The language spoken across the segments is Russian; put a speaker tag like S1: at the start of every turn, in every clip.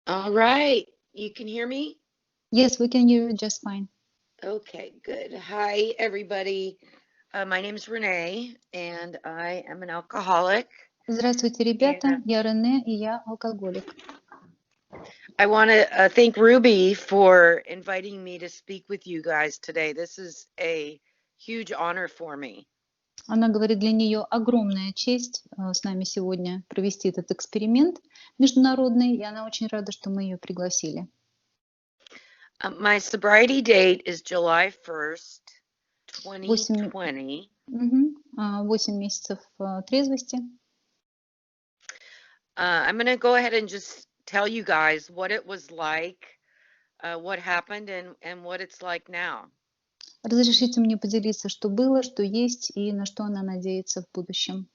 S1: All right. You can hear me?
S2: Yes, we can hear you just fine.
S1: Okay, good. Hi, everybody. My name is Renee, and I am an alcoholic.
S2: Здравствуйте, ребята. Я Рене, и я алкоголик.
S1: I want to thank Ruby for inviting me to speak with you guys today. This is a huge honor for me.
S2: Она говорит, для нее огромная честь с нами сегодня провести этот эксперимент международный, и она очень рада, что мы ее пригласили.
S1: My sobriety date is July 1st, 2020.
S2: 8 месяцев трезвости.
S1: I'm going to go ahead and just tell you guys what it was like, what happened, and what it's like now.
S2: Разрешите мне поделиться, что было, что есть и на что она надеется в будущем.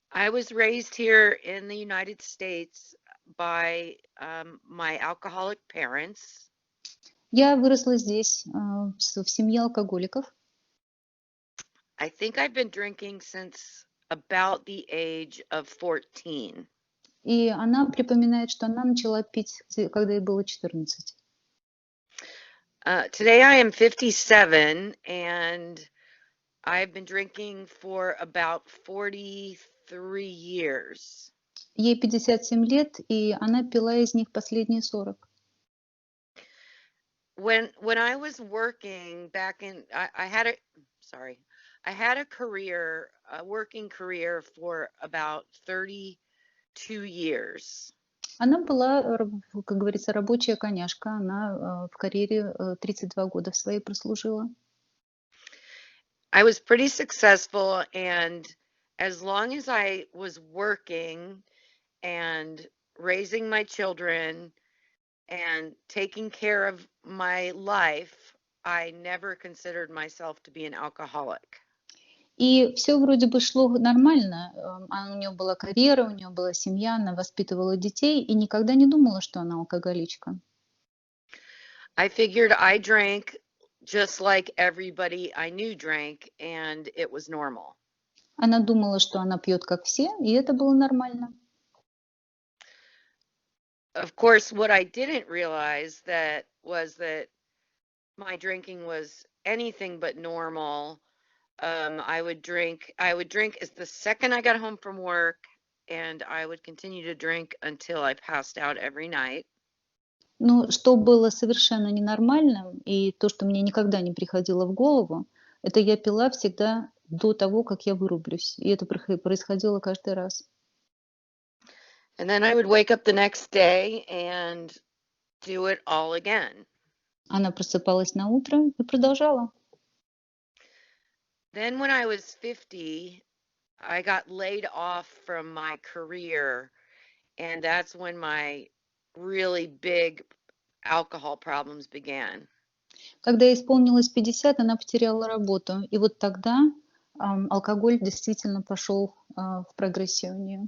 S1: I was raised here in the United States by my alcoholic parents.
S2: Я выросла здесь, в семье алкоголиков.
S1: I think I've been drinking since about the age of 14.
S2: И она припоминает, что она начала пить, когда ей было 14.
S1: Today I am 57, and I've been drinking for about 43 years.
S2: Ей 57 лет, и она пила из них последние 40.
S1: When I was working back in, I had a career, a working career for about 32 years.
S2: Она была, как говорится, рабочая коняшка. Она в карьере 32 года своей прослужила.
S1: I was pretty successful, and as long as I was working and raising my children and taking care of my life, I never considered myself to be an alcoholic.
S2: И все вроде бы шло нормально. У нее была карьера, у нее была семья, она воспитывала детей и никогда не думала, что она алкоголичка.
S1: I figured I drank just like everybody I knew drank, and it was normal.
S2: Она думала, что она пьет как все, и это было нормально.
S1: Of course, what I didn't realize was that my drinking was anything but normal. I would drink as the second I got home from work, and I would continue to drink until I passed out every night.
S2: Но что было совершенно ненормальным, и то, что мне никогда не приходило в голову, это я пила всегда до того, как я вырублюсь. И это происходило каждый раз.
S1: And then I would wake up the next day and do it all again.
S2: Она просыпалась на утро и продолжала.
S1: Then when I was 50, I got laid off from my career, and that's when my really big alcohol problems began.
S2: Когда ей исполнилось 50, она потеряла работу. И вот тогда алкоголь действительно пошел в прогрессию у нее.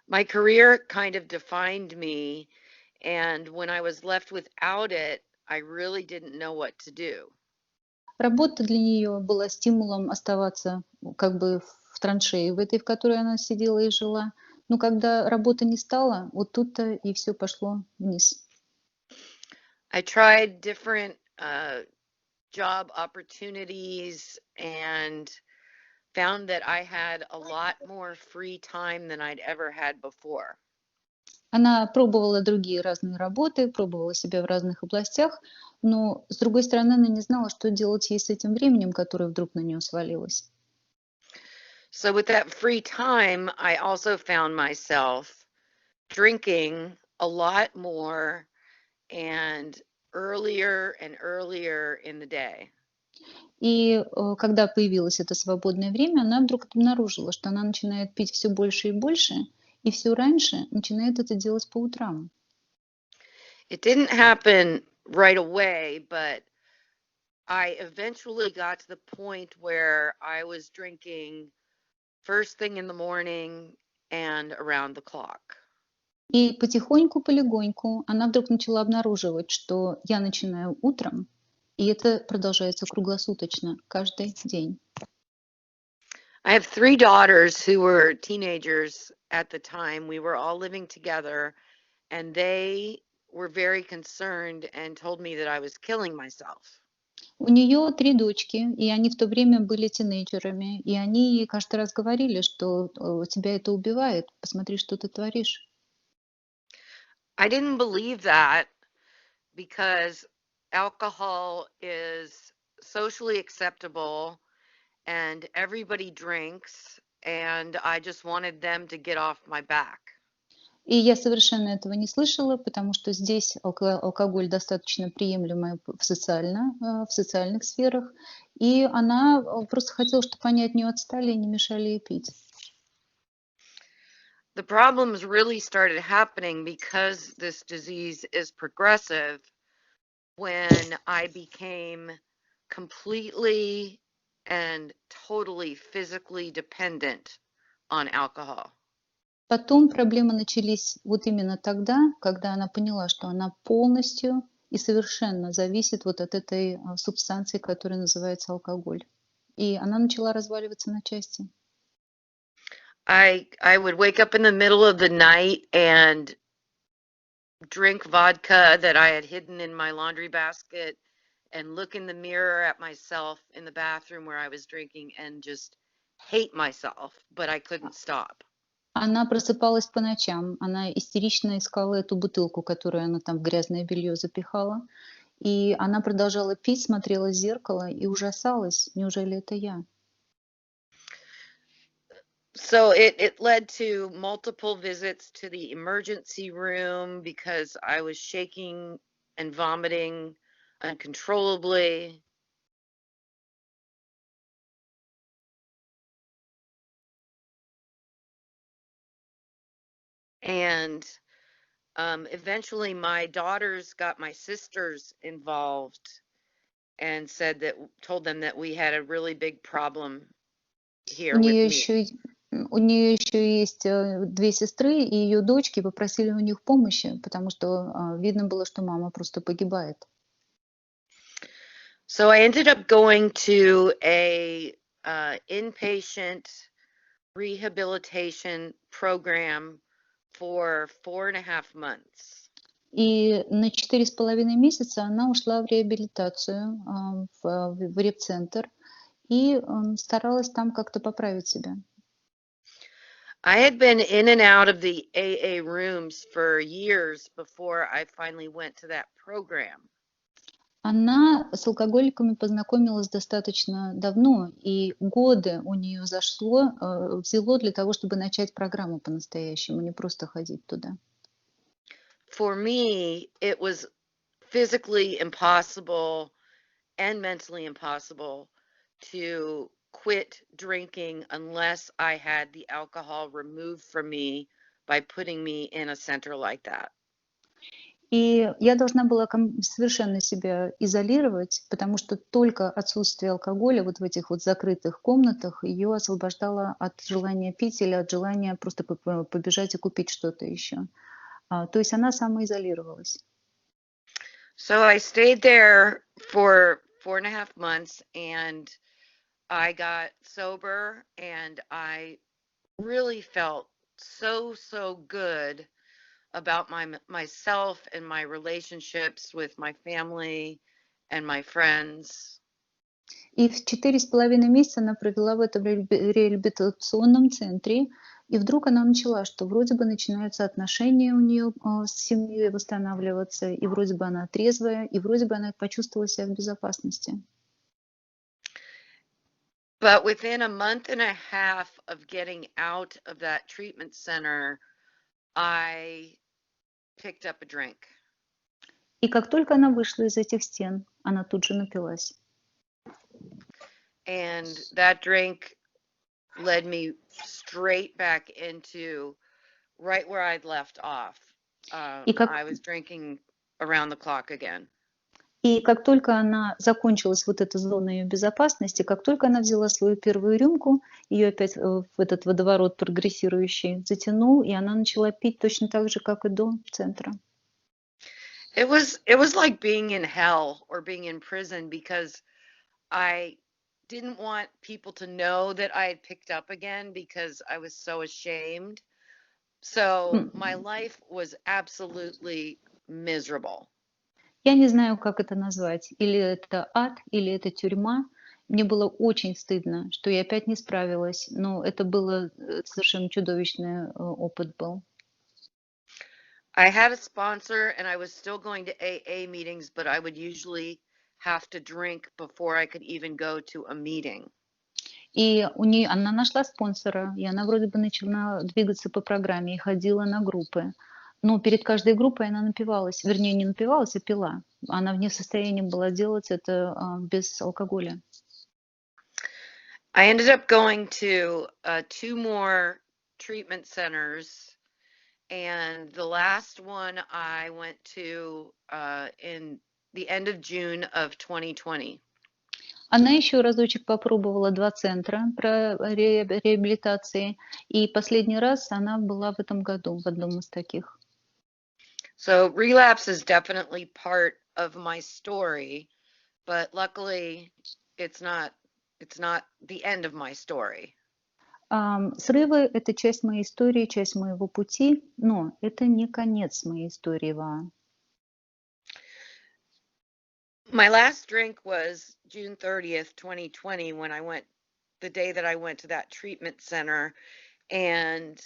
S1: My career kind of defined me, and when I was left without it, I really didn't know what to do.
S2: Работа для нее была стимулом оставаться как бы в траншее, в которой она сидела и жила. Но когда работы не стало, вот тут-то и все пошло вниз.
S1: I tried different job opportunities and found that I had a lot more free time than I'd ever had before.
S2: Она пробовала другие разные работы, пробовала себя в разных областях, но, с другой стороны, она не знала, что делать ей с этим временем, которое вдруг на нее свалилось.
S1: So with that free time, I also found myself drinking a lot more and earlier in the day.
S2: И когда появилось это свободное время, она вдруг обнаружила, что она начинает пить все больше и больше, и все раньше начинает это делать по утрам.
S1: It didn't happen right away, but I eventually got to the point where I was drinking first thing in the morning and around the clock.
S2: И потихоньку, полегоньку она вдруг начала обнаруживать, что я начинаю утром, и это продолжается круглосуточно, каждый день.
S1: I have 3 daughters who were teenagers at the time. We were all living together, and they were very concerned and told me that I was killing myself.
S2: У нее 3 дочки, и они в то время были тинейджерами, и они ей каждый раз говорили, что тебя это убивает, посмотри, что ты творишь.
S1: I didn't believe that because alcohol is socially acceptable and everybody drinks, and I just wanted them to get off my back.
S2: И я совершенно этого не слышала, потому что здесь алкоголь достаточно приемлемый в социальных сферах, и она просто хотела, чтобы они от нее отстали и не мешали ей пить.
S1: The problems really started happening because this disease is progressive when I became completely and totally physically dependent on alcohol.
S2: Потом проблемы начались вот именно тогда, когда она поняла, что она полностью и совершенно зависит вот от этой субстанции, которая называется алкоголь. И она начала разваливаться на части.
S1: I would wake up in the middle of the night and drink vodka that I had hidden in my laundry basket and look in the mirror at myself in the bathroom where I was drinking and just hate myself, but I couldn't stop.
S2: Она просыпалась по ночам, она истерично искала эту бутылку, которую она там в грязное белье запихала, и она продолжала пить, смотрела в зеркало и ужасалась, неужели это я?
S1: So it led to multiple visits to the emergency room because I was shaking and vomiting uncontrollably. And eventually my daughters got my sisters involved and told them that we had a really big problem
S2: У
S1: here with
S2: нее
S1: me.
S2: еще, у нее еще есть 2 сестры, и ее дочки попросили у них помощи, потому что видно было, что мама просто погибает.
S1: So I ended up going to a inpatient rehabilitation program for 4.5 months.
S2: И на 4,5 месяца она ушла в реабилитацию, в реп-центр, и старалась там как-то поправить себя.
S1: I had been in and out of the AA rooms for years before I finally went to that program.
S2: Она с алкоголиками познакомилась достаточно давно, и годы у нее взяло для того, чтобы начать программу по-настоящему, не просто ходить туда.
S1: For me, it was physically impossible and mentally impossible to quit drinking unless I had the alcohol removed from me by putting me in a center like that.
S2: И я должна была совершенно себя изолировать, потому что только отсутствие алкоголя вот в этих вот закрытых комнатах ее освобождало от желания пить или от желания просто побежать и купить что-то еще. То есть она самоизолировалась.
S1: So I stayed there for 4.5 months and I got sober and I really felt so good about myself and my relationships with my family and my friends.
S2: И в 4,5 месяца она провела в этом реабилитационном центре, и вдруг она начала, что вроде бы начинаются отношения у нее с семьей восстанавливаться, и вроде бы она трезвая, и вроде бы она почувствовала себя в безопасности.
S1: But within a month and a half of getting out of that treatment center, I picked up a drink.
S2: И как только она вышла из этих стен, она тут же напилась.
S1: And that drink led me straight back into right where I'd left off. I was drinking around the clock again.
S2: И как только она закончилась вот эта зона ее безопасности, как только она взяла свою первую рюмку, ее опять в этот водоворот прогрессирующий затянул, и она начала пить точно так же, как и до центра.
S1: It was like being in hell or being in prison because I didn't want people to know that I had picked up again because I was so ashamed. So my
S2: М,
S1: life was absolutely miserable.
S2: Я не знаю, как это назвать. Или это ад, или это тюрьма. Мне было очень стыдно, что я опять не справилась, но это было совершенно чудовищный опыт был.
S1: I had a sponsor and I was still going to AA meetings, but I would usually have to drink before I could even go to a meeting.
S2: И она нашла спонсора, и она вроде бы начала двигаться по программе и ходила на группы. Но перед каждой группой она напивалась, вернее, не напивалась, а пила. Она не в состоянии была делать это без алкоголя.
S1: I ended up going to 2 more treatment centers, and the last one I went to in the end of June of 2020.
S2: Она еще разочек попробовала 2 центра реабилитации, и последний раз она была в этом году в одном из таких.
S1: So relapse is definitely part of my story, but luckily it's not it's not the end of my story.
S2: Срывы — это часть моей истории, часть моего пути, но это не конец моей истории,
S1: My last drink was June 30th, 2020, when the day that I went to that treatment center, and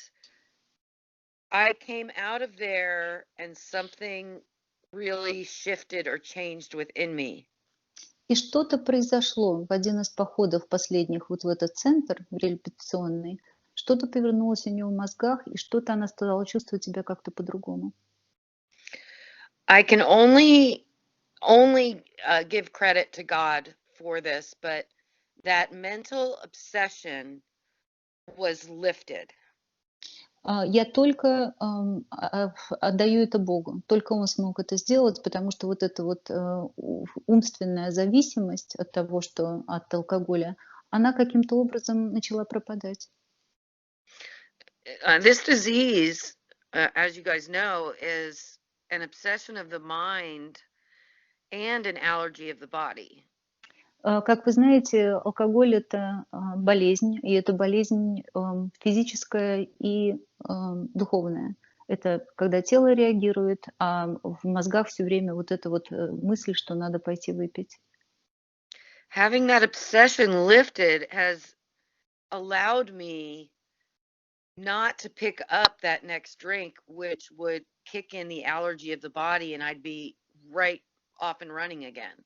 S1: I came out of there and something really shifted or changed within me.
S2: И что-то произошло в один из походов последних вот в этот центр реабилитационный, что-то повернулось у нее в мозгах, и что-то она стала чувствовать себя как-то по-другому.
S1: I can only give credit to God for this, but that mental obsession was lifted.
S2: Я только отдаю это Богу. Только Он смог это сделать, потому что вот эта вот умственная зависимость от того, что от алкоголя, она каким-то образом начала пропадать.
S1: This disease, as you guys know, is an obsession of the mind and an allergy of the body.
S2: Как вы знаете, алкоголь — это болезнь, и это болезнь физическая и духовная. Это когда тело реагирует, а в мозгах все время вот эта вот мысль, что надо пойти выпить.
S1: Having that obsession lifted has allowed me not to pick up that next drink, which would kick in the allergy of the body, and I'd be right off and running again.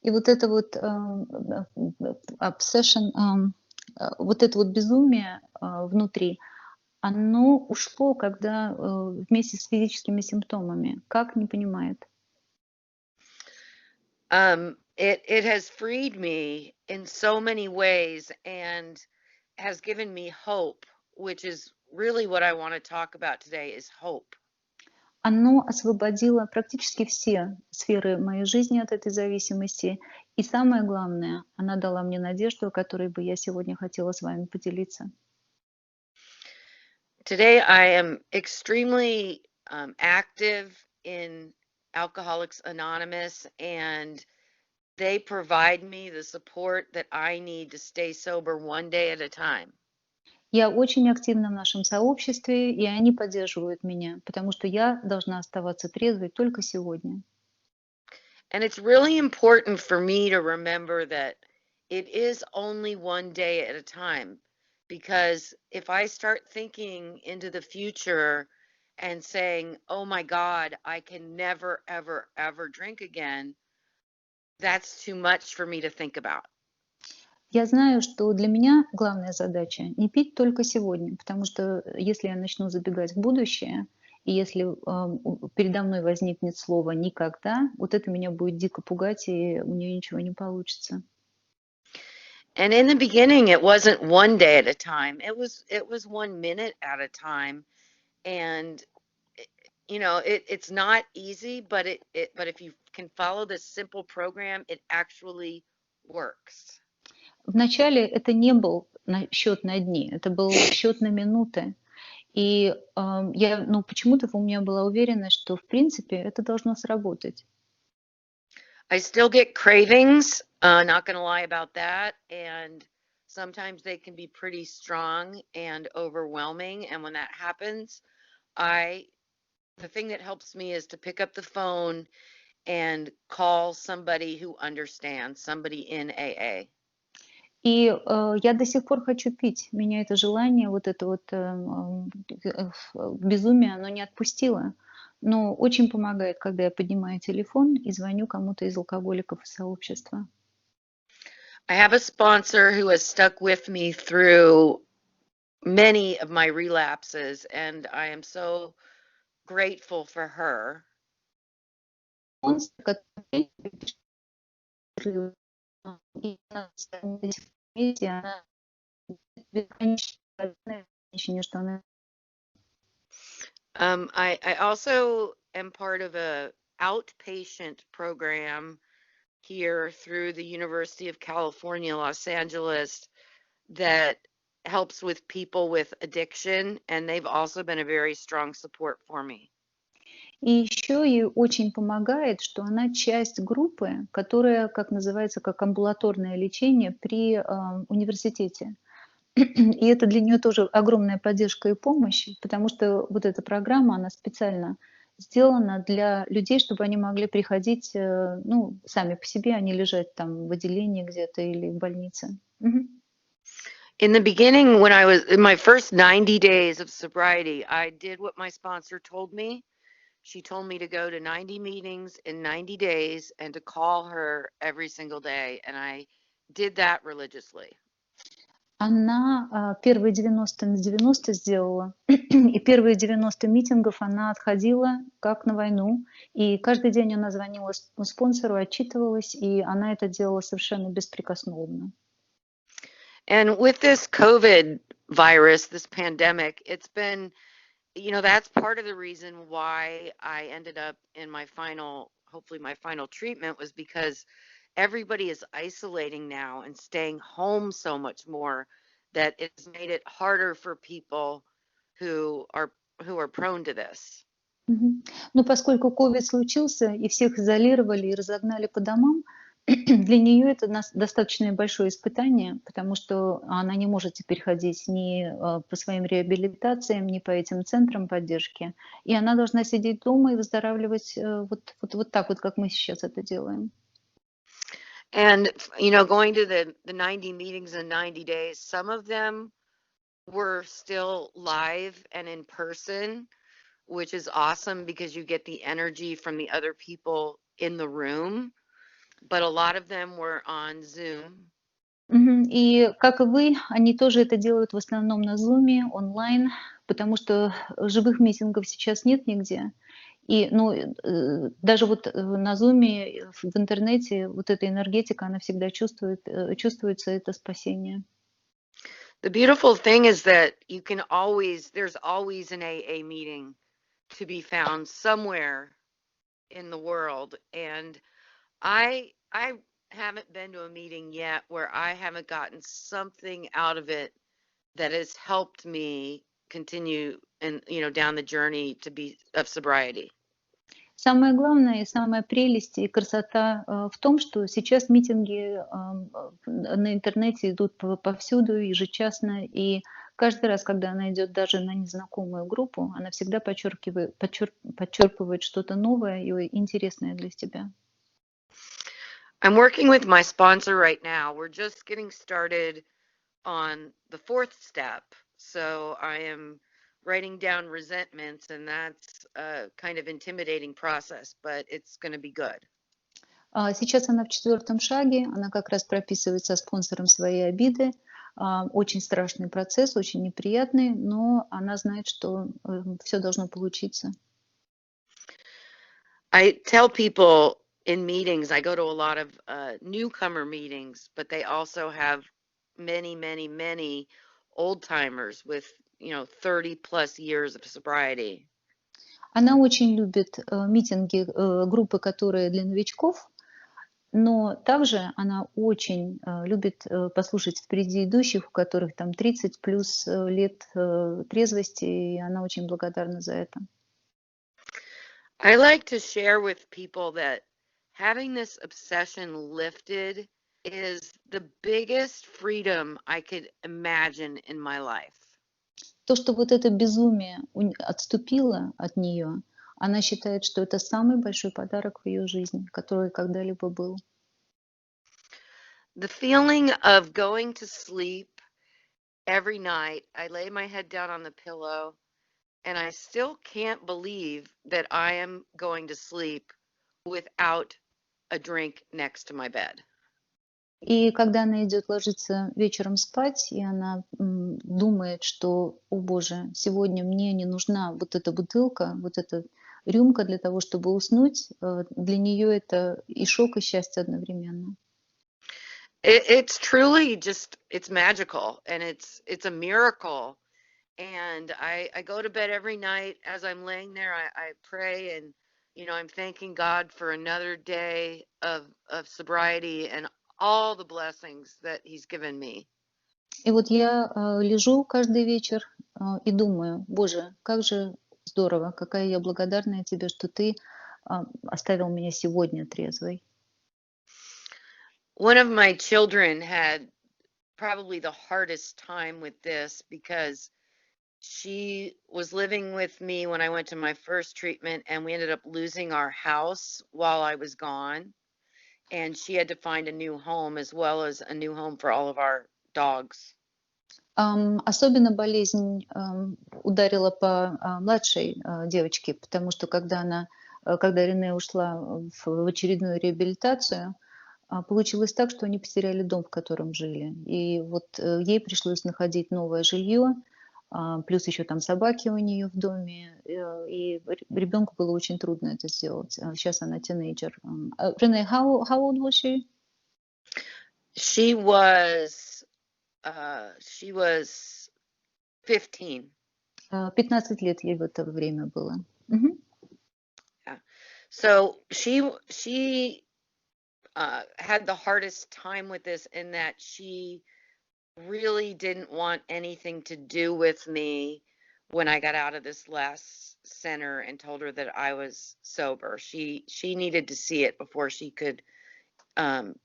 S2: И вот это вот obsession, вот это вот безумие внутри, оно ушло, когда вместе с физическими симптомами. Как, не понимает.
S1: It has freed me in so many ways and has given me hope, which is really what I want to talk about today is hope.
S2: Оно освободило практически все сферы моей жизни от этой зависимости. И самое главное, она дала мне надежду, о которой бы я сегодня хотела с вами поделиться.
S1: Today, I am extremely active in Alcoholics Anonymous, and they provide me the support that I need to stay sober one day at a time.
S2: Я очень активна в нашем сообществе, и они поддерживают меня, потому что я должна оставаться трезвой только сегодня.
S1: And it's really important for me to remember that it is only one day at a time. Because if I start thinking into the future and saying, oh my God, I can never, ever, ever drink again, that's too much for me to think about.
S2: Я знаю, что для меня главная задача не пить только сегодня, потому что если я начну забегать в будущее, и если передо мной возникнет слово «никогда», вот это меня будет дико пугать, и у нее ничего не получится.
S1: And in the beginning, it wasn't one day at a time. It was 1 minute at a time. And it's not easy, but but if you can follow this simple program, it actually works.
S2: Вначале это не был счет на дни, это был счет на минуты. И я, почему-то у меня была уверенность, что в принципе это должно сработать.
S1: I still get cravings, not gonna lie about that, and sometimes they can be pretty strong and overwhelming. And when that happens, the thing that helps me is to pick up the phone and call somebody who understands, somebody in AA.
S2: И я до сих пор хочу пить. Меня это желание, вот это вот безумие, оно не отпустило. Но очень помогает, когда я поднимаю телефон и звоню кому-то из алкоголиков из сообщества.
S1: I have a sponsor who has stuck with me through many of my relapses, and I am so grateful for her.
S2: Спонсор, который пишет, и она вместе, она бесконечно благодарна женщине, что она.
S1: I also am part of a outpatient program here through the University of California, Los Angeles, that helps with people with addiction, and they've also been a very strong support for me.
S2: И еще ей очень помогает, что она часть группы, которая, как называется, как амбулаторное лечение при университете. И это для нее тоже огромная поддержка и помощь, потому что вот эта программа, она специально сделана для людей, чтобы они могли приходить, ну, сами по себе, а не лежать там в отделении где-то или в больнице.
S1: In the beginning, when I was in my first 90 days of sobriety, I did what my sponsor told me. She told me to go to 90 meetings in 90 days and to call her every single day, and I did that religiously.
S2: Она первые 90 на 90 сделала, и первые 90 митингов она отходила как на войну, и каждый день она звонила спонсору, отчитывалась, и она это делала совершенно беспрекословно.
S1: And with this COVID virus, this pandemic, it's been, that's part of the reason why I ended up in hopefully my final treatment was because everybody is isolating now and staying home so much more that it's made it harder for people who are prone to this.
S2: Но поскольку COVID случился и всех изолировали и разогнали по домам, для нее это достаточно большое испытание, потому что она не может теперь ходить ни по своим реабилитациям, ни по этим центрам поддержки. И она должна сидеть дома и выздоравливать вот так вот, как мы сейчас это делаем.
S1: And, going to the 90 meetings in 90 days, some of them were still live and in person, which is awesome because you get the energy from the other people in the room. But a lot of them were on Zoom.
S2: И, как и вы, они тоже это делают в основном на Zoom, онлайн, потому что живых митингов сейчас нет нигде. И, даже вот на Zoom, в интернете, вот эта энергетика, она всегда чувствуется, это спасение.
S1: The beautiful thing is that there's always an AA meeting to be found somewhere in the world. And I haven't been to a meeting yet where I haven't gotten something out of it that has helped me continue and down the journey of sobriety.
S2: Самое главное и самая прелесть и красота в том, что сейчас митинги на интернете идут повсюду, ежечасно, и каждый раз, когда она идет даже на незнакомую группу, она всегда подчерпывает что-то новое и интересное для себя.
S1: I'm working with my sponsor right now. We're just getting started on the 4th step. So I am writing down resentments, and that's a kind of intimidating process, but it's going to be good.
S2: Сейчас она в 4-м шаге, она как раз прописывает со спонсором свои обиды. Очень страшный процесс, очень неприятный, но она знает, что все должно получиться.
S1: I tell people in meetings, I go to a lot of newcomer meetings, but they also have many, many, many old timers with 30 plus years of sobriety.
S2: Она очень любит митинги, группы, которые для новичков, но также она очень любит послушать впереди идущих, у которых там 30 плюс лет трезвости, и она очень благодарна за это.
S1: I like to share with people that having this obsession lifted is the biggest freedom I could imagine in my life.
S2: То, что вот это безумие отступило от нее, она считает, что это самый большой подарок в ее жизни, который когда-либо был.
S1: The feeling of going to sleep every night, I lay my head down on the pillow, and I still can't believe that I am going to sleep without a drink next to my bed.
S2: И когда она идет ложиться вечером спать, и она думает, что, о боже, сегодня мне не нужна вот эта бутылка, вот эта рюмка для того, чтобы уснуть, для нее это и шок, и счастье одновременно.
S1: It's truly just, it's magical, and it's a miracle. And I go to bed every night. As I'm laying there, I pray, and I'm thanking God for another day of sobriety and all the blessings that He's given me.
S2: И вот я лежу каждый вечер и думаю, боже, как же здорово, какая я благодарная тебе, что ты оставил меня сегодня трезвой.
S1: One of my children had probably the hardest time with this because she was living with me when I went to my first treatment, and we ended up losing our house while I was gone. And she had to find a new home as well as a new home for all of our dogs.
S2: Особенно болезнь ударила по младшей девочке, потому что когда Рене ушла в очередную реабилитацию, получилось так, что они потеряли дом, в котором жили. И вот ей пришлось находить новое жилье, плюс еще там собаки у нее в доме, и ребенку было очень трудно это сделать. Сейчас она тинейджер. Рене, how old was she?
S1: She was 15.
S2: 15 лет ей в это время было. Мгм.
S1: Yeah. So she had the hardest time with this in that she really didn't want anything to do with me when I got out of this last center and told her that I was sober. She needed to see it before she could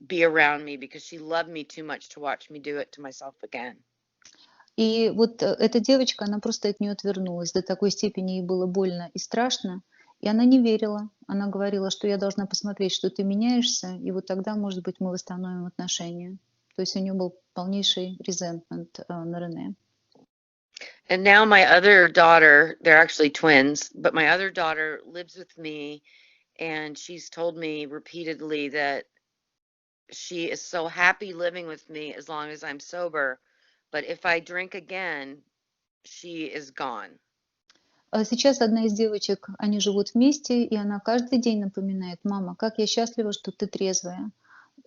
S1: be around me, because she loved me too much to watch me do it to myself again.
S2: И вот эта девочка, она просто от нее отвернулась. До такой степени ей было больно и страшно. И она не верила. Она говорила, что я должна посмотреть, что ты меняешься, и вот тогда, может быть, мы восстановим отношения. То есть у нее был полнейший resentment на Рене.
S1: And now my other daughter, they're actually twins, but my other daughter lives with me, and she's told me repeatedly that she is so happy living with me as long as I'm sober. But if I drink again, she is gone.
S2: Сейчас одна из девочек, они живут вместе, и она каждый день напоминает: мама, как я счастлива, что ты трезвая.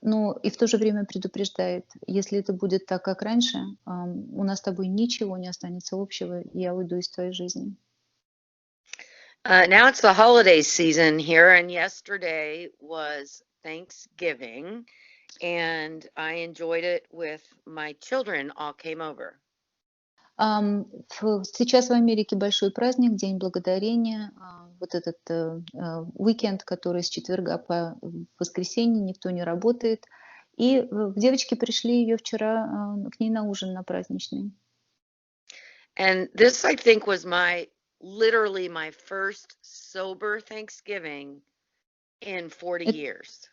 S2: Но и в то же время предупреждает: если это будет так, как раньше, у нас с тобой ничего не останется общего, и я уйду из твоей жизни.
S1: Now it's the holiday season here, and yesterday was Thanksgiving, and I enjoyed it with my children. All came over.
S2: Сейчас в Америке большой праздник, День Благодарения, вот этот уикенд, который с четверга по воскресенье, никто не работает. И девочки пришли ее вчера к ней на ужин на праздничный.
S1: And this, I think, was literally my first sober Thanksgiving in 40 years.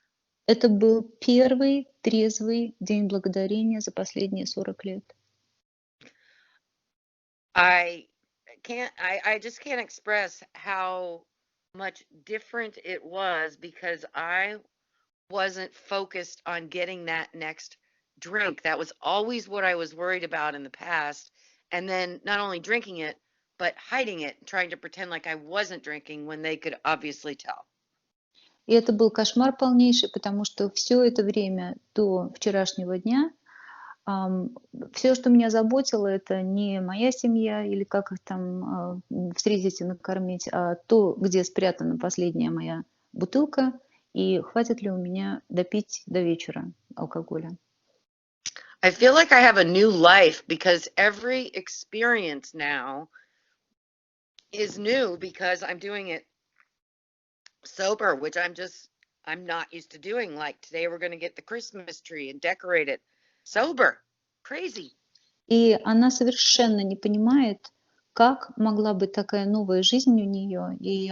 S2: Это был первый трезвый День Благодарения за последние 40 лет.
S1: I just can't express how much different it was, because I wasn't focused on getting that next drink. That was always what I was worried about in the past. And then not only drinking it, but hiding it, trying to pretend like I wasn't drinking when they could obviously tell.
S2: И это был кошмар полнейший, потому что все это время до вчерашнего дня все, что меня заботило, это не моя семья или как их там встретить и накормить, а то, где спрятана последняя моя бутылка, и хватит ли у меня допить до вечера алкоголя.
S1: I feel like I have a new life, because every experience now is new because I'm doing it sober, which I'm just I'm not used to doing. Like today we're going to get the Christmas tree and decorate it. Sober. Crazy.
S2: И она совершенно не понимает, как могла быть такая новая жизнь у нее. И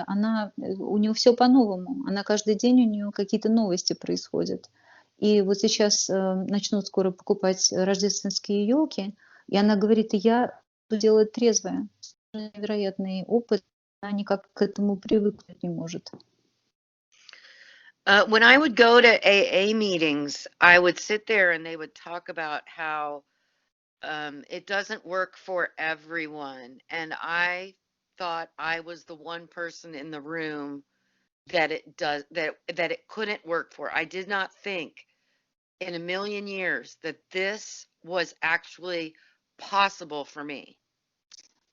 S2: у нее все по-новому. Она каждый день, у нее какие-то новости происходят. И вот сейчас начнут скоро покупать рождественские елки, и она говорит, я буду делать трезвое. Невероятный опыт, она никак к этому привыкнуть не может.
S1: When I would go to AA meetings, I would sit there and they would talk about how it doesn't work for everyone. And I thought I was the one person in the room that it couldn't work for. I did not think in a million years that this was actually possible for me.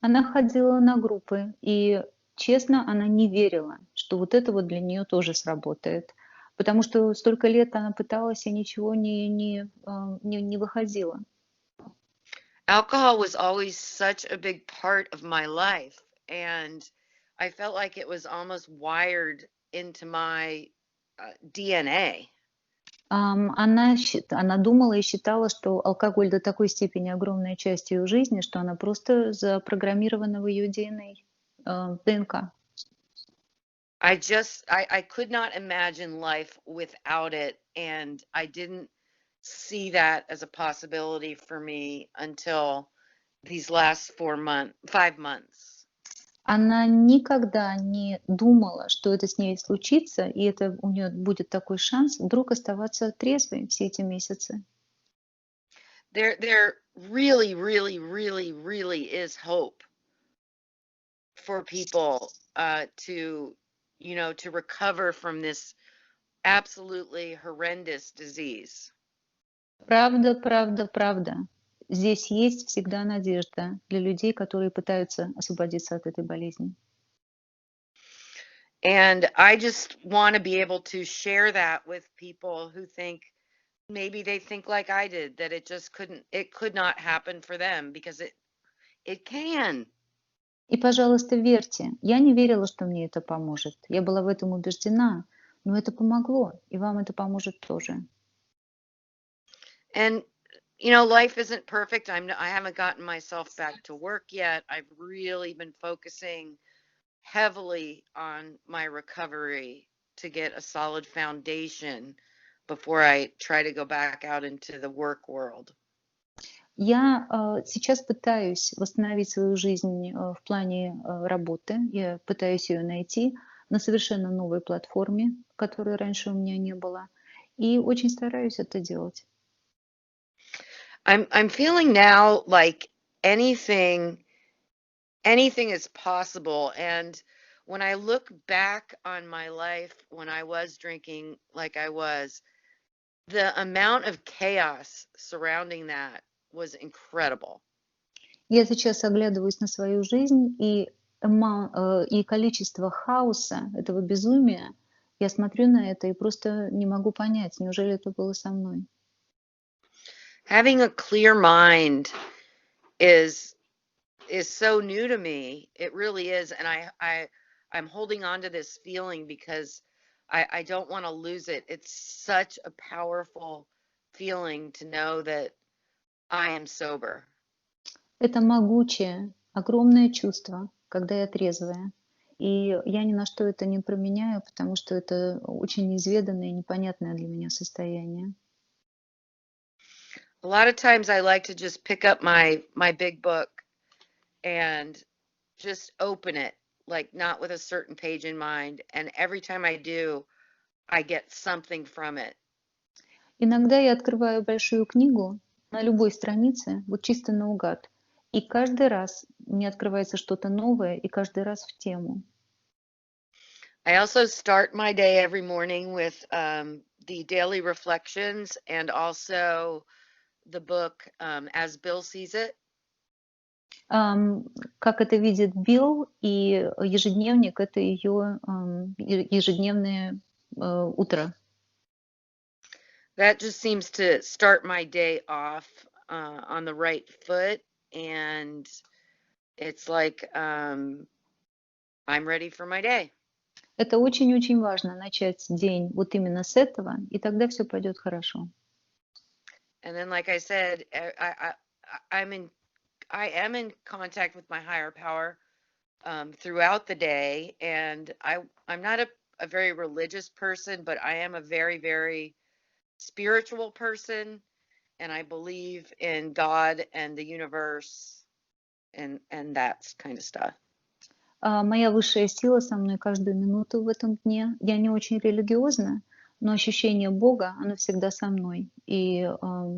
S2: Она ходила на группы, и честно, она не верила, что вот это вот для нее тоже сработает. Потому что столько лет она пыталась, и ничего не выходило.
S1: Alcohol was always such a big part of my life, and I felt like it was almost wired into my DNA.
S2: Она думала и считала, что алкоголь до такой степени огромная часть ее жизни, что она просто запрограммирована в ее ДНК.
S1: I could not imagine life without it, and I didn't see that as a possibility for me until these last 5 months.
S2: Она никогда не думала, что это с ней случится, и это у нее будет такой шанс вдруг оставаться трезвой все эти месяцы.
S1: There really, really, really, really is hope for people to recover from this absolutely horrendous disease.
S2: Правда, правда, правда. Здесь есть всегда надежда для людей, которые пытаются освободиться от этой болезни.
S1: And I just want to be able to share that with people who think maybe they think like I did, that it could not happen for them, because it can.
S2: И, пожалуйста, верьте, я не верила, что мне это поможет. Я была в этом убеждена, но это помогло, и вам это поможет тоже.
S1: And life isn't perfect. I haven't gotten myself back to work yet. I've really been focusing heavily on my recovery to get a solid foundation before I try to go back out into the work world.
S2: Я сейчас пытаюсь восстановить свою жизнь в плане работы. Я пытаюсь ее найти на совершенно новой платформе, которой раньше у меня не было. И очень стараюсь это делать.
S1: I'm feeling now like anything is possible. And when I look back on my life when I was drinking like I was, the amount of chaos surrounding that was incredible.
S2: Я сейчас оглядываюсь на свою жизнь, и количество хаоса, этого безумия, я смотрю на это и просто не могу понять, неужели это было со мной.
S1: Having a clear mind is so new to me. It really is. And I'm holding on to this feeling because I don't want to lose it. It's such a powerful feeling to know that I am sober.
S2: Это могучее, огромное чувство, когда я трезвая. И я ни на что это не променяю, потому что это очень неизведанное и непонятное для меня состояние.
S1: A lot of times I like to just pick up my big book and just open it, like not with a certain page in mind. And every time I do, I get something from it.
S2: Иногда я открываю большую книгу на любой странице, вот чисто наугад. И каждый раз мне открывается что-то новое, и каждый раз в тему.
S1: I also start my day every morning with the daily reflections and also the book As Bill Sees It.
S2: Как это видит Билл, и ежедневник — это ее ежедневное утро.
S1: That just seems to start my day off on the right foot, and it's like I'm ready for my day.
S2: Это очень-очень важно начать день вот именно с этого, и тогда все пойдет хорошо.
S1: And then, like I said, I am in contact with my higher power throughout the day, and I'm not a very religious person, but I am a very, very spiritual person, and I believe in God and the universe and that kind of stuff.
S2: Моя высшая сила со мной каждую минуту в этом дне. Я не очень религиозна, но ощущение Бога, оно всегда со мной. И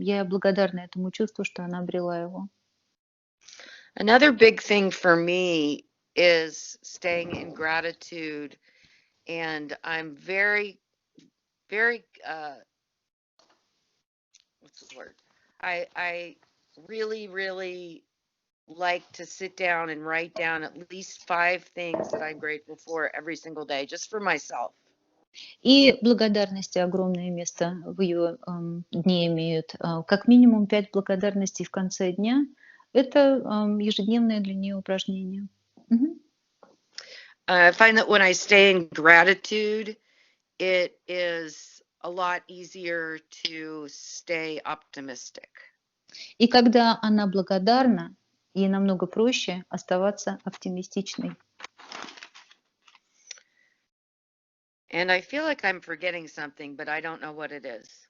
S2: я благодарна этому чувству, что она обрела его.
S1: Another big thing for me is staying in gratitude, and I'm very, very what's the word? I really, really like to sit down and write down at least 5 things that I'm grateful for every single day, just for myself.
S2: И благодарности огромное место в ее дне имеют. Как минимум 5 благодарностей в конце дня. Это ежедневное для нее упражнение.
S1: I find that when I stay in gratitude, it is a lot easier to stay optimistic.
S2: И когда она благодарна, ей намного проще оставаться оптимистичной.
S1: And I feel like I'm forgetting something, but I don't know what it is.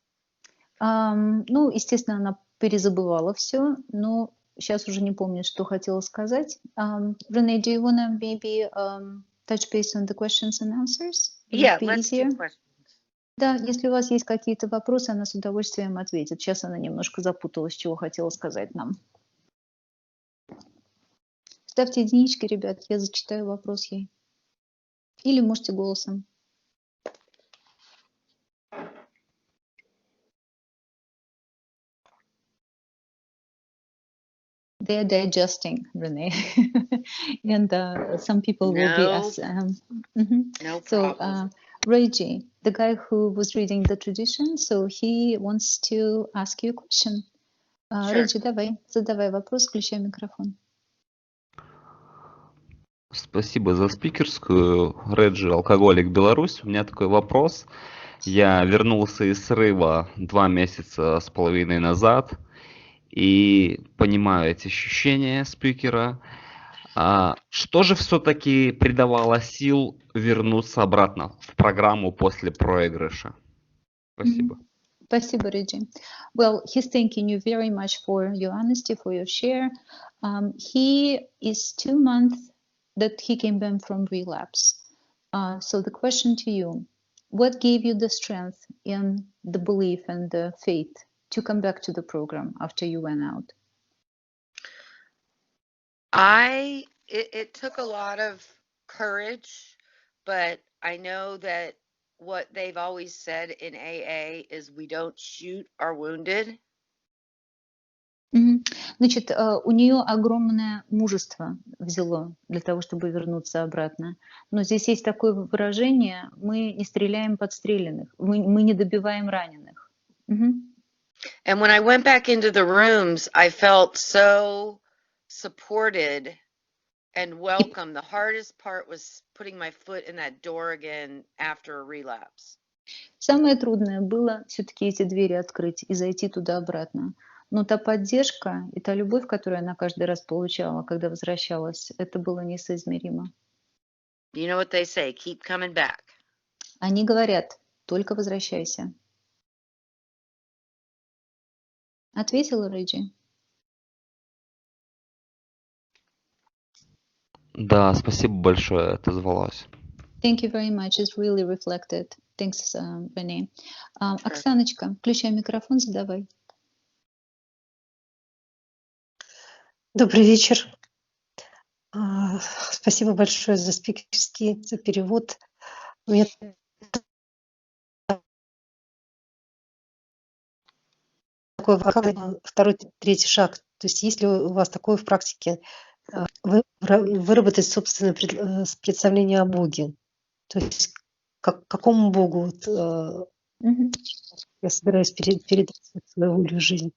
S2: Ну, естественно, она перезабывала все, но сейчас уже не помню, что хотела сказать. Renee, do you want to maybe touch base on the questions and answers? Would
S1: Yeah,
S2: it be
S1: let's
S2: easier?
S1: do questions.
S2: Да, если у вас есть какие-то вопросы, она с удовольствием ответит. Сейчас она немножко запуталась, чего хотела сказать нам. Ставьте единички, ребят, я зачитаю вопрос ей. Или можете голосом. They're digesting, Renee. And some people will be asked.
S1: No
S2: So,
S1: problem.
S2: Reggie, the guy who was reading the tradition, so he wants to ask you a question.
S1: Sure.
S2: Reggie, давай, задавай вопрос, включай микрофон.
S3: Спасибо за спикерскую. Реджи, алкоголик, Беларусь. У меня такой вопрос. Я вернулся из срыва 2 месяца с половиной назад и понимаю эти ощущения спикера. Что же все-таки придавало сил вернуться обратно в программу после проигрыша? Спасибо.
S2: Спасибо, Reggie. Well, he's thanking you very much for your honesty, for your share. He is 2 months that he came back from relapse. So the question to you, what gave you the strength and the belief and the faith to come back to the program after you went out?
S1: It took a lot of courage, but I know that what they've always said in AA is we don't shoot our wounded.
S2: Значит, у нее огромное мужество взяло для того, чтобы вернуться обратно. Но здесь есть такое выражение: мы не стреляем подстреленных, мы не добиваем раненых.
S1: And when I went back into the rooms, I felt so supported and welcome. The hardest part was putting my foot in that door again after a relapse.
S2: Самое трудное было все-таки эти двери открыть и зайти туда обратно. Но та поддержка и та любовь, которую она каждый раз получала, когда возвращалась, это было несоизмеримо.
S1: You know what they say, keep coming back.
S2: Они говорят, только возвращайся. Ответила Реджи?
S3: Да, спасибо большое, отозвалась.
S2: Thank you very much. It's really reflected. Thanks, Renee. Оксаночка, включай микрофон, задавай.
S4: Добрый вечер. Спасибо большое за спикерские, за перевод. У меня такой второй, третий шаг. То есть есть ли у вас такое в практике выработать собственное представление о Боге? То есть какому Богу я собираюсь передать свою волю в жизнь?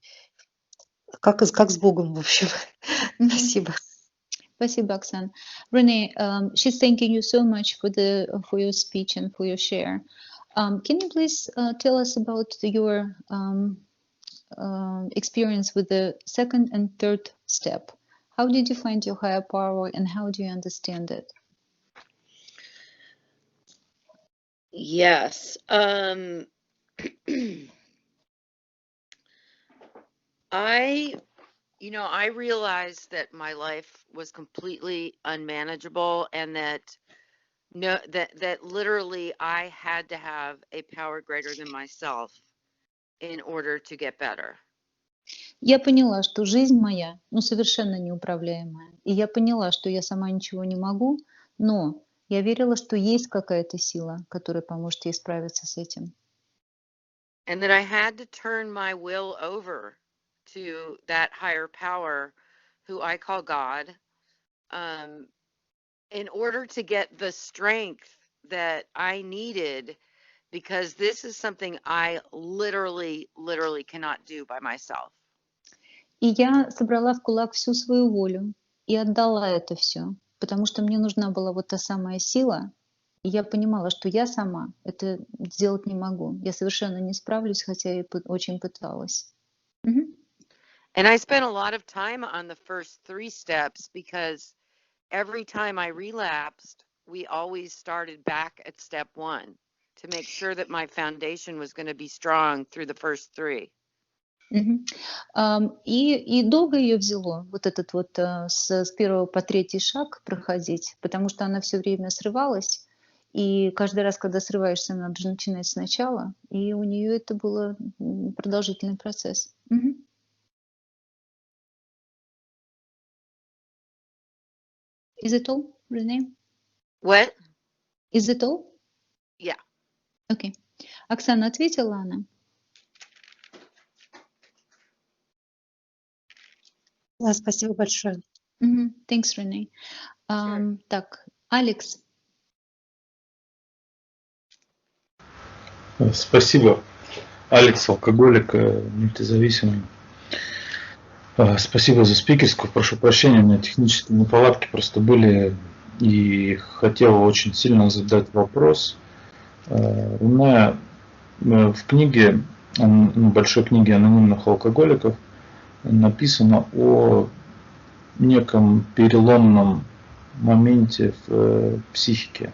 S4: Как с Богом, в общем. Спасибо.
S2: Спасибо, Оксан. Renee, she's thanking you so much for your speech and for your share. Can you please tell us about your experience with the second and third step? How did you find your higher power and how do you understand it?
S1: Yes. I realized that my life was completely unmanageable and that literally I had to have a power greater than myself in order to get better.
S2: Я поняла, что жизнь моя, совершенно неуправляемая. И я поняла, что я сама ничего не могу, но я верила, что есть какая-то сила, которая поможет ей справиться с этим.
S1: And that I had to turn my will over to that higher power, who I call God, in order to get the strength that I needed, because this is something I literally cannot do by myself.
S2: И я собрала в кулак всю свою волю и отдала это все, потому что мне нужна была вот та самая сила, и я понимала, что я сама это сделать не могу. Я совершенно не справлюсь, хотя и очень пыталась.
S1: And I spent a lot of time on the first 3 steps because every time I relapsed, we always started back at step 1 to make sure that my foundation was going to be strong through the first 3.
S2: И долго ее взяло, вот этот вот с первого по третий шаг проходить, потому что она все время срывалась, и каждый раз, когда срываешься, надо начинать сначала, и у нее это был продолжительный процесс. Is it all, Renee?
S1: What?
S2: Is it all?
S1: Yeah.
S2: Окей. Оксана, ответила она?
S4: Да, спасибо большое.
S2: Thanks, Renee.
S1: Sure.
S2: Так, Алекс.
S5: Спасибо. Алекс, алкоголик, нефтезависимый. Спасибо за спикерскую. Прошу прощения, у меня технические неполадки просто были. И хотел очень сильно задать вопрос. Рене, в книге, большой книге анонимных алкоголиков написано о неком переломном моменте в психике.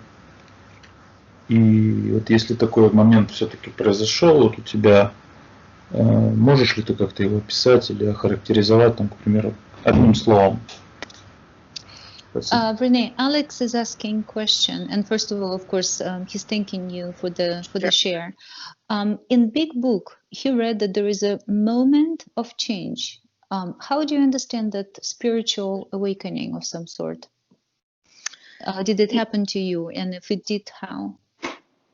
S5: И вот если такой момент все-таки произошел, вот у тебя, можешь ли ты как-то его описать или охарактеризовать, там, к примеру, одним словом?
S2: Renee, Alex is asking question, and first of all, of course, he's thanking you for the share. In Big Book, he read that there is a moment of change. How do you understand that spiritual awakening of some sort? Did it happen to you, and if it did, how?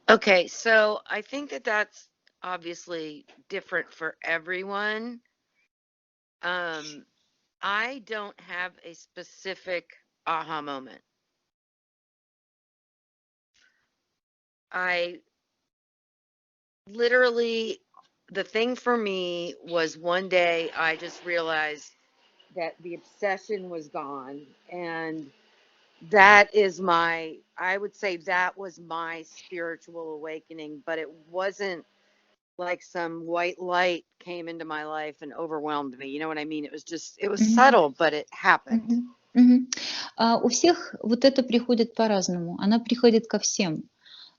S1: Okay, so I think that that's obviously different for everyone. I don't have a specific aha moment. I literally, the thing for me was one day I just realized that the obsession was gone, and that is I would say that was my spiritual awakening, but it wasn't like some white light came into my life and overwhelmed me. You know what I mean? It was subtle, but it happened.
S2: У всех вот это приходит по-разному. Она приходит ко всем.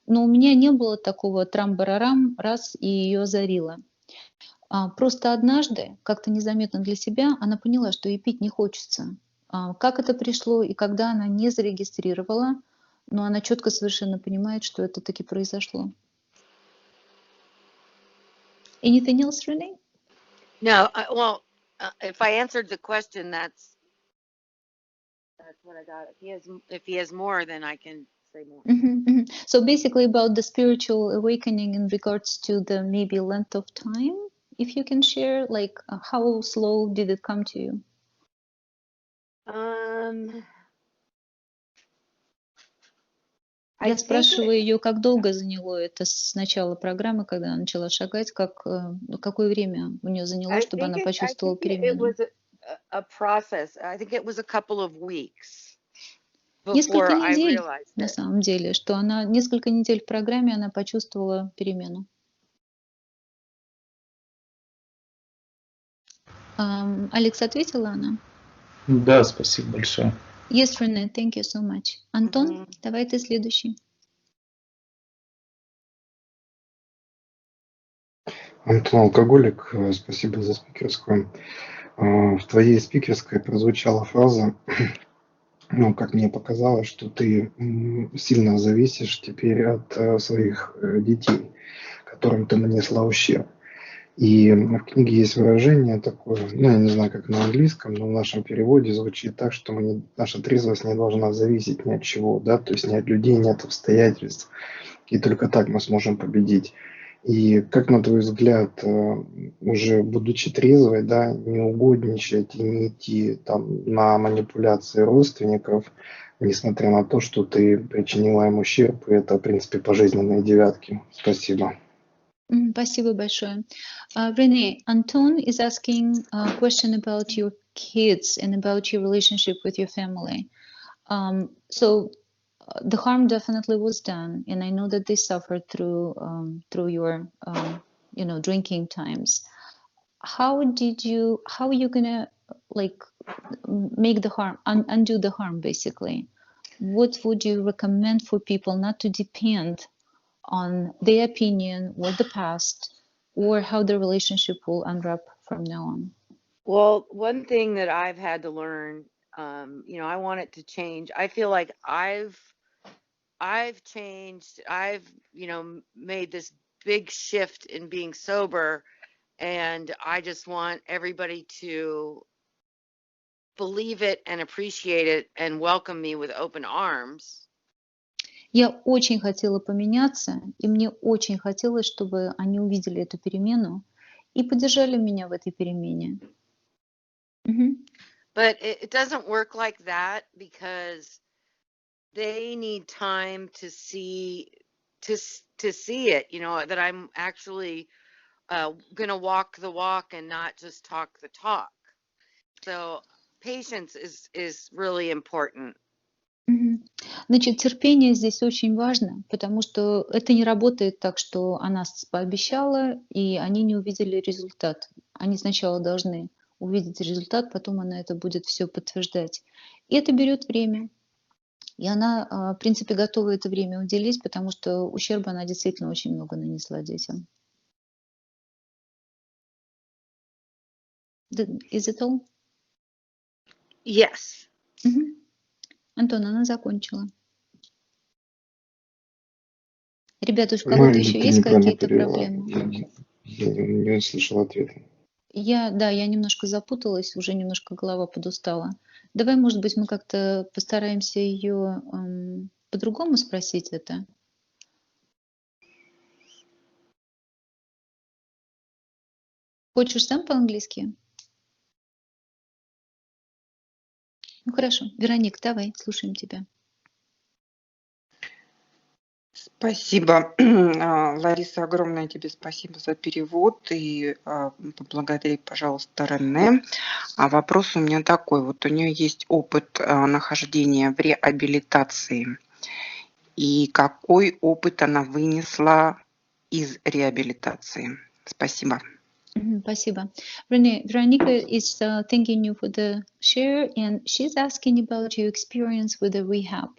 S2: Но у меня не было такого трам-барарам, раз и ее озарило. Просто однажды, как-то незаметно для себя, она поняла, что ей пить не хочется. Как это пришло и когда она не зарегистрировала, но она четко совершенно понимает, что это таки произошло. Anything else, Renee?
S1: No, if I answered the question, that's what I got. If he has more, then I can say more.
S2: So basically about the spiritual awakening in regards to the maybe length of time, if you can share, like how slow did it come to you? Я спрашиваю ее, как долго заняло это с начала программы, когда она начала шагать, какое время у нее заняло, чтобы она почувствовала перемену?
S1: It was a process. I think it was a couple of weeks.
S2: Несколько
S1: before I
S2: недель,
S1: realized
S2: на
S1: it.
S2: самом деле, что она несколько недель в программе, она почувствовала перемену. Алекс, ответила она?
S5: Да, спасибо большое.
S2: Yes, Рене, thank you so much. Антон,
S1: Мгм.
S2: давай ты следующий.
S6: Антон Алкоголик, спасибо за спикерскую. В твоей спикерской прозвучала фраза, ну, как мне показалось, что ты сильно зависишь теперь от своих детей, которым ты нанесла ущерб. И в книге есть выражение такое, ну, я не знаю, как на английском, но в нашем переводе звучит так, что наша трезвость не должна зависеть ни от чего, да, то есть ни от людей, ни от обстоятельств. И только так мы сможем победить. И как, на твой взгляд, уже будучи трезвой, да, не угодничать и не идти там на манипуляции родственников, несмотря на то, что ты причинила им ущерб, и это, в принципе, пожизненные девятки. Спасибо.
S2: Спасибо большое. Рене, Anton is asking a question about your kids and about your relationship with your family. So the harm definitely was done, and I know that they suffered through your drinking times. How are you gonna like make the harm, undo the harm basically? What would you recommend for people not to depend on their opinion or the past, or how the relationship will unwrap from now on?
S1: Well, one thing that I've had to learn, I want it to change. I feel like I've changed. I've, made this big shift in being sober, and I just want everybody to believe it and appreciate it and welcome me with open arms.
S2: Я очень хотела поменяться, и мне очень хотелось, чтобы они увидели эту перемену и поддержали меня в этой перемене.
S1: But it doesn't work like that because they need time to see it, that I'm actually going to walk the walk and not just talk the talk. So patience is really important.
S2: Значит, терпение здесь очень важно, потому что это не работает так, что она пообещала, и они не увидели результат. Они сначала должны увидеть результат, потом она это будет все подтверждать. И это берет время. И она, в принципе, готова это время уделить, потому что ущерба она действительно очень много нанесла детям. Is it all?
S1: Yes.
S2: Антон, она закончила. Ребята, у кого-то еще есть какие-то проблемы?
S6: Я не услышал ответа.
S2: Я немножко запуталась, уже немножко голова подустала. Давай, может быть, мы как-то постараемся ее по-другому спросить это. Хочешь сам по-английски? Ну хорошо. Вероник, давай, слушаем тебя.
S7: Спасибо, Лариса, огромное тебе спасибо за перевод и поблагодари, пожалуйста, Рене. А вопрос у меня такой. Вот у нее есть опыт нахождения в реабилитации. И какой опыт она вынесла из реабилитации? Спасибо.
S2: Спасибо. Рене, Veronica is thanking you for the share, and she's asking about your experience with the rehab.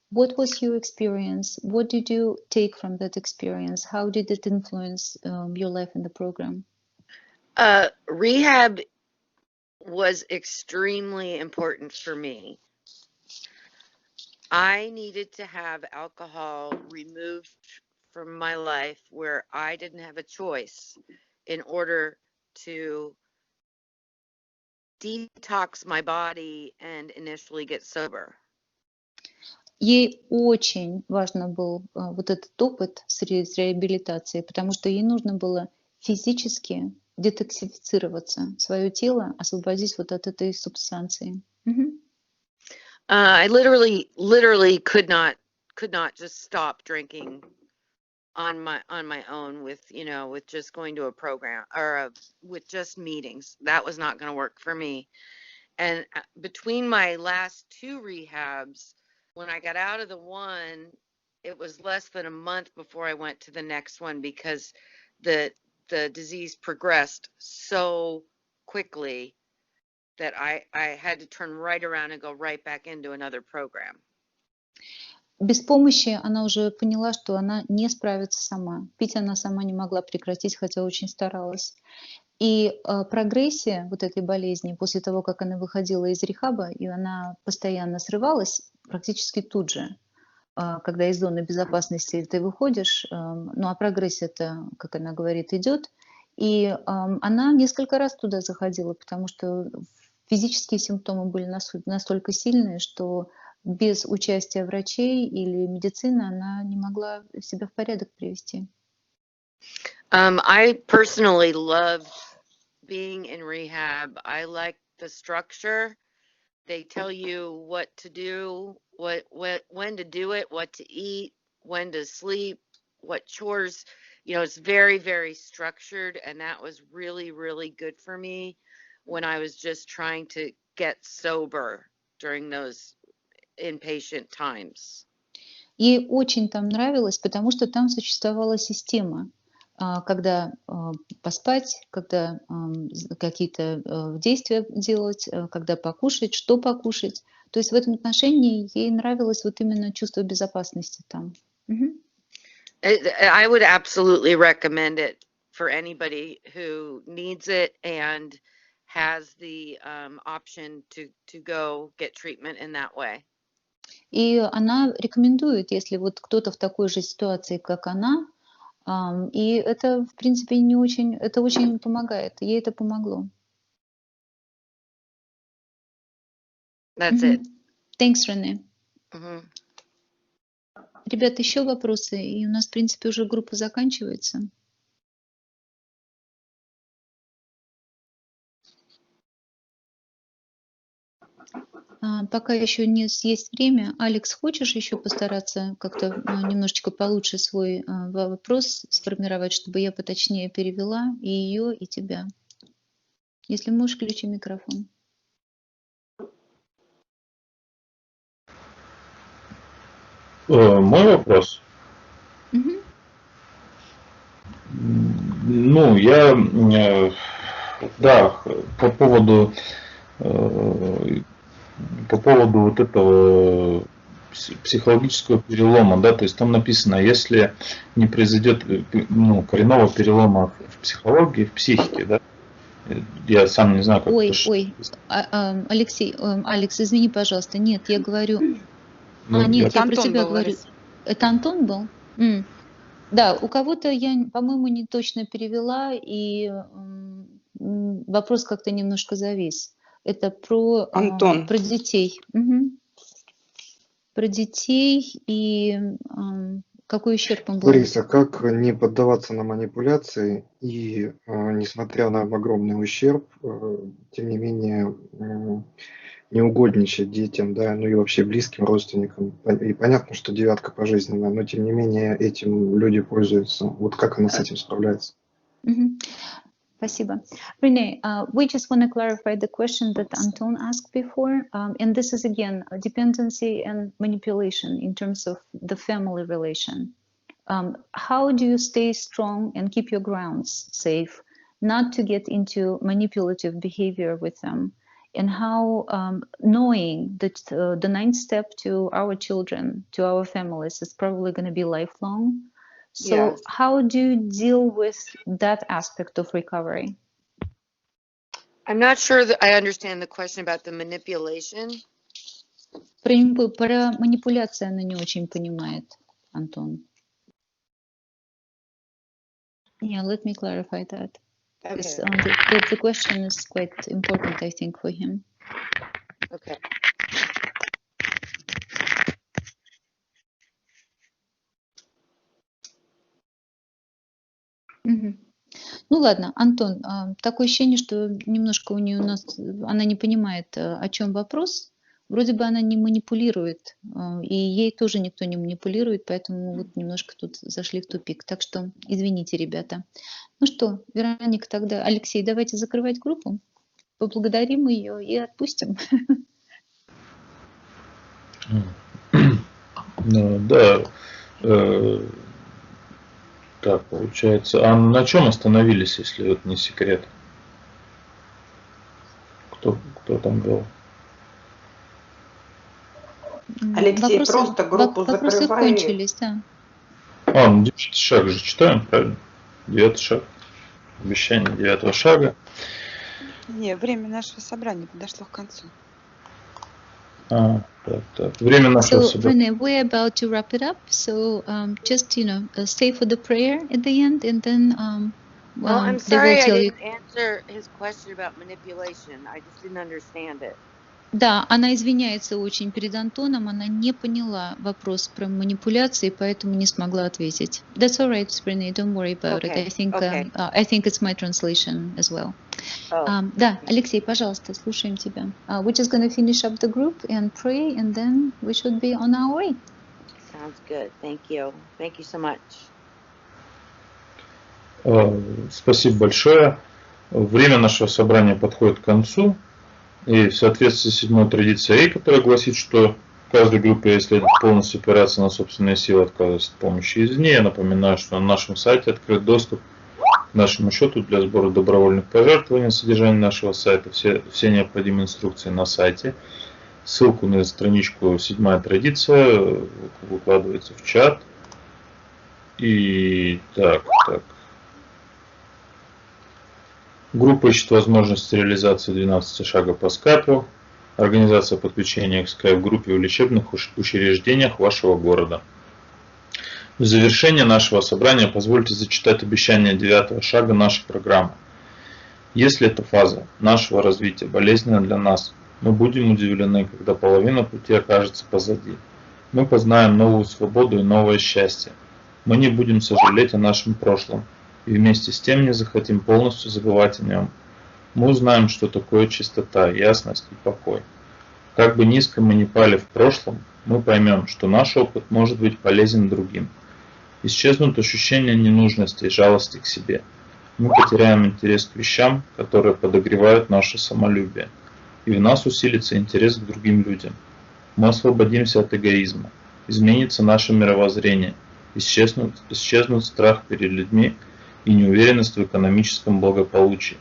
S2: What was your experience? What did you take from that experience? How did it influence your life in the program?
S1: Rehab was extremely important for me. I needed to have alcohol removed from my life where I didn't have a choice in order to detox my body and initially get sober.
S2: Ей очень важно был вот этот опыт с реабилитацией, потому что ей нужно было физически детоксифицироваться, свое тело освободить вот от этой субстанции.
S1: I literally could not just stop drinking on my own with just going to a program or with just meetings. That was not going to work for me. And between my last two rehabs, when I got out of the one, it was less than a month before I went to the next one because the disease progressed so quickly that I had to turn right around and go right back into another program.
S2: Без помощи она уже поняла, что она не справится сама. Пить она сама не могла прекратить, хотя очень старалась. И прогрессия вот этой болезни после того, как она выходила из рехаба, и она постоянно срывалась, практически тут же, когда из зоны безопасности ты выходишь, ну а прогрессия-то, как она говорит, идет, и она несколько раз туда заходила, потому что физические симптомы были настолько сильные, что без участия врачей или медицины она не могла себя в порядок привести.
S1: I personally loved being in rehab. I like the structure. They tell you what to do, when to do it, what to eat, when to sleep, what chores. You know, it's very, very structured, and that was really, really good for me when I was just trying to get sober during those inpatient times.
S2: Ей очень там нравилось, потому что там существовала система, когда поспать, когда какие-то действия делать, когда покушать, что покушать. То есть в этом отношении ей нравилось вот именно чувство безопасности там.
S1: I would absolutely recommend it for anybody who needs it and has the option to go get treatment in that way.
S2: И она рекомендует, если вот кто-то в такой же ситуации, как она, и это, в принципе, не очень, это очень помогает, ей это помогло.
S1: That's it.
S2: Thanks, Рене.
S1: Mhm.
S2: Ребята, еще вопросы? И у нас, в принципе, уже группа заканчивается. Пока еще есть время. Алекс, хочешь еще постараться как-то немножечко получше свой вопрос сформировать, чтобы я поточнее перевела и ее, и тебя? Если можешь, включи микрофон.
S5: Мой вопрос? Ну, да, по поводу вот этого психологического перелома, да, то есть там написано, если не произойдет коренного перелома в психологии, в психике, да, я сам не знаю, как это...
S2: Алексей, Алекс, извини, пожалуйста, нет, я говорю...
S7: нет,
S2: я про тебя говорю. Это Антон был? Да, у кого-то я, по-моему, не точно перевела, и вопрос как-то немножко завис. Это про детей. Про детей и какой ущерб он был.
S6: Лариса, как не поддаваться на манипуляции и, несмотря на огромный ущерб, тем не менее не угодничать детям, да, ну и вообще близким родственникам. И понятно, что девятка пожизненная, но тем не менее этим люди пользуются. Вот как она с этим справляется?
S2: Спасибо. Рене, we just want to clarify the question that Anton asked before, and this is again a dependency and manipulation in terms of the family relation. How do you stay strong and keep your grounds safe, not to get into manipulative behavior with them? And how, knowing that the ninth step to our children, to our families, is probably going to be lifelong. So
S1: Yeah.
S2: how do you deal with that aspect of recovery?
S1: I'm not sure that I understand the question about the manipulation.
S2: Про манипуляцию она не очень понимает, Антон. Yeah, let me clarify that. Because the question is quite important, I think, for him.
S1: Okay.
S2: Ну ладно, Антон, такое ощущение, что немножко она не понимает, о чем вопрос. Вроде бы она не манипулирует, и ей тоже никто не манипулирует, поэтому вот немножко тут зашли в тупик. Так что извините, ребята. Ну что, Вероника, тогда, Алексей, давайте закрывать группу, поблагодарим ее и отпустим.
S5: Ну, да. Так, получается. А на чем остановились, если вот не секрет? Кто там был?
S7: Алексей, просто группу
S2: вопросы
S7: закрывай.
S2: кончились, да.
S5: Ну 9 шаг же читаем, правильно? 9 шаг. Обещание 9 шага.
S8: Не, время нашего собрания подошло к концу.
S5: Так. Время нашего
S2: So,
S5: собрания.
S2: Rene, we're about to wrap it up. So, just, stay for the prayer at the end, and then
S1: Well, I'm
S2: they will
S1: sorry I
S2: tell you.
S1: didn't answer his question about manipulation. I just didn't understand it.
S2: Да, она извиняется очень перед Антоном, она не поняла вопрос про манипуляции, поэтому не смогла ответить. That's all right, Rene, don't worry about it.
S1: Okay,
S2: I think it's my translation as well.
S1: Oh,
S2: Да, Алексей, пожалуйста, слушаем тебя. We're just going to finish up the group and pray, and then we should be on our way.
S1: sounds good. Thank you. Thank you so much.
S5: Спасибо большое. Время нашего собрания подходит к концу. И в соответствии с 7-й традицией, которая гласит, что в каждой группе следует полностью опираться на собственные силы, отказываясь от помощи извне, я напоминаю, что на нашем сайте открыт доступ к нашему счету для сбора добровольных пожертвований на содержание нашего сайта. Все необходимые инструкции на сайте. Ссылку на страничку 7-я традиция выкладывается в чат. И так. Группа ищет возможность реализации 12 шагов по скайпу. Организация подключения к Skype-группе в лечебных учреждениях вашего города. В завершение нашего собрания позвольте зачитать обещание 9 шага нашей программы. Если эта фаза нашего развития болезненна для нас, мы будем удивлены, когда половина пути окажется позади. Мы познаем новую свободу и новое счастье. Мы не будем сожалеть о нашем прошлом. И вместе с тем не захотим полностью забывать о нем. Мы узнаем, что такое чистота, ясность и покой. Как бы низко мы ни пали в прошлом, мы поймем, что наш опыт может быть полезен другим. Исчезнут ощущения ненужности и жалости к себе. Мы потеряем интерес к вещам, которые подогревают наше самолюбие. И в нас усилится интерес к другим людям. Мы освободимся от эгоизма. Изменится наше мировоззрение. Исчезнут страх перед людьми и неуверенность в экономическом благополучии.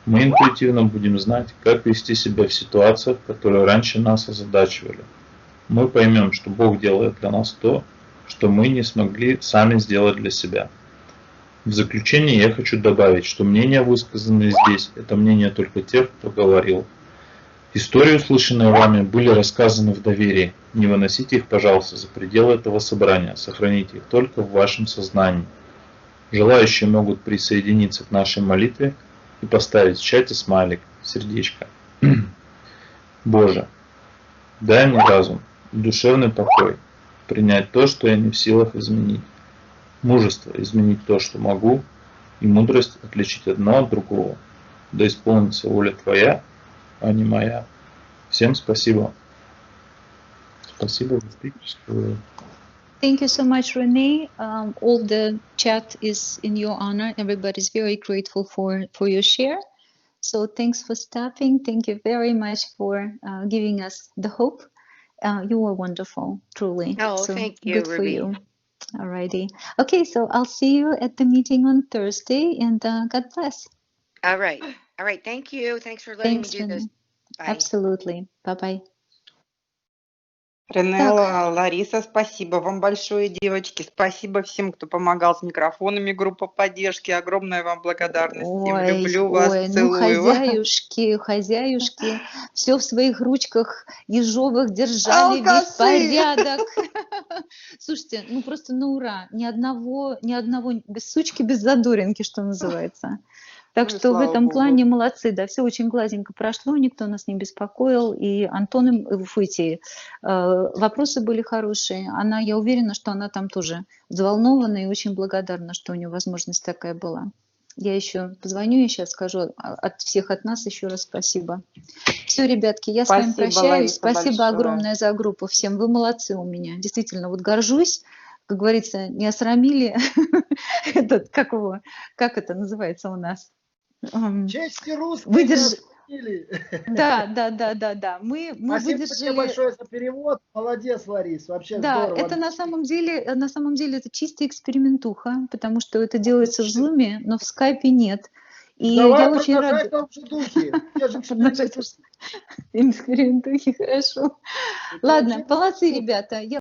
S5: Мы интуитивно будем знать, как вести себя в ситуациях, которые раньше нас озадачивали. Мы поймем, что Бог делает для нас то, что мы не смогли сами сделать для себя. В заключение я хочу добавить, что мнения, высказанные здесь, это мнение только тех, кто говорил. Истории, услышанные вами, были рассказаны в доверии. Не выносите их, пожалуйста, за пределы этого собрания. Сохраните их только в вашем сознании. Желающие могут присоединиться к нашей молитве и поставить в чате смайлик, сердечко. Боже, дай мне разум, душевный покой, принять то, что я не в силах изменить, мужество изменить то, что могу, и мудрость отличить одно от другого. Да исполнится воля Твоя, а не моя. Всем спасибо. Спасибо за спикерскую.
S2: Thank you so much, Rene. All the chat is in your honor. Everybody's very grateful for your share. So thanks for stopping. Thank you very much for giving us the hope. You are wonderful, truly.
S1: Oh,
S2: so
S1: thank you,
S2: good for
S1: Ruby.
S2: you. Alrighty. Okay, so I'll see you at the meeting on Thursday, and God bless.
S1: All right. Thank you. Thanks for letting
S2: Thanks,
S1: me do this.
S2: Rene.
S1: Bye.
S2: Absolutely. Bye-bye.
S7: Рене,
S2: Так.
S7: Лариса, спасибо вам большое, девочки. Спасибо всем, кто помогал с микрофонами, группа поддержки. Огромная вам благодарность. Всем люблю вас,
S2: Ну
S7: целую.
S2: хозяюшки, все в своих ручках ежовых держали, весь порядок. Слушайте, ну просто на ура, ни одного без сучки, без задоринки, что называется. Так
S7: Ну и
S2: что в
S7: слава
S2: этом
S7: богу.
S2: плане молодцы, да, все очень гладенько прошло, никто нас не беспокоил, и Антон, вопросы были хорошие. Я уверена, что она там тоже взволнована и очень благодарна, что у нее возможность такая была. Я еще позвоню и сейчас скажу от всех от нас еще раз спасибо. Все, ребятки, я с вами
S7: Спасибо,
S2: прощаюсь.
S7: Лариса,
S2: Спасибо
S7: большое.
S2: огромное за группу всем. Вы молодцы у меня. Действительно, вот горжусь. Как говорится, не осрамили как это называется у нас?
S9: Честный русский. поняли.
S2: Да. Мы
S9: Спасибо тебе
S2: выдержали.
S9: большое за перевод. Молодец, Ларис. Вообще
S2: Да,
S9: здорово.
S2: это на самом деле это чистая экспериментуха, потому что это делается в Zoom, но в Skype нет. И
S9: Давай
S2: я очень
S9: продолжай
S2: рада.
S9: в том же духе. Те же
S2: Продолжать
S9: эксперименты.
S2: экспериментухи, хорошо.
S9: Это
S2: Ладно,
S9: вообще
S2: молодцы,
S9: супер.
S2: ребята. Я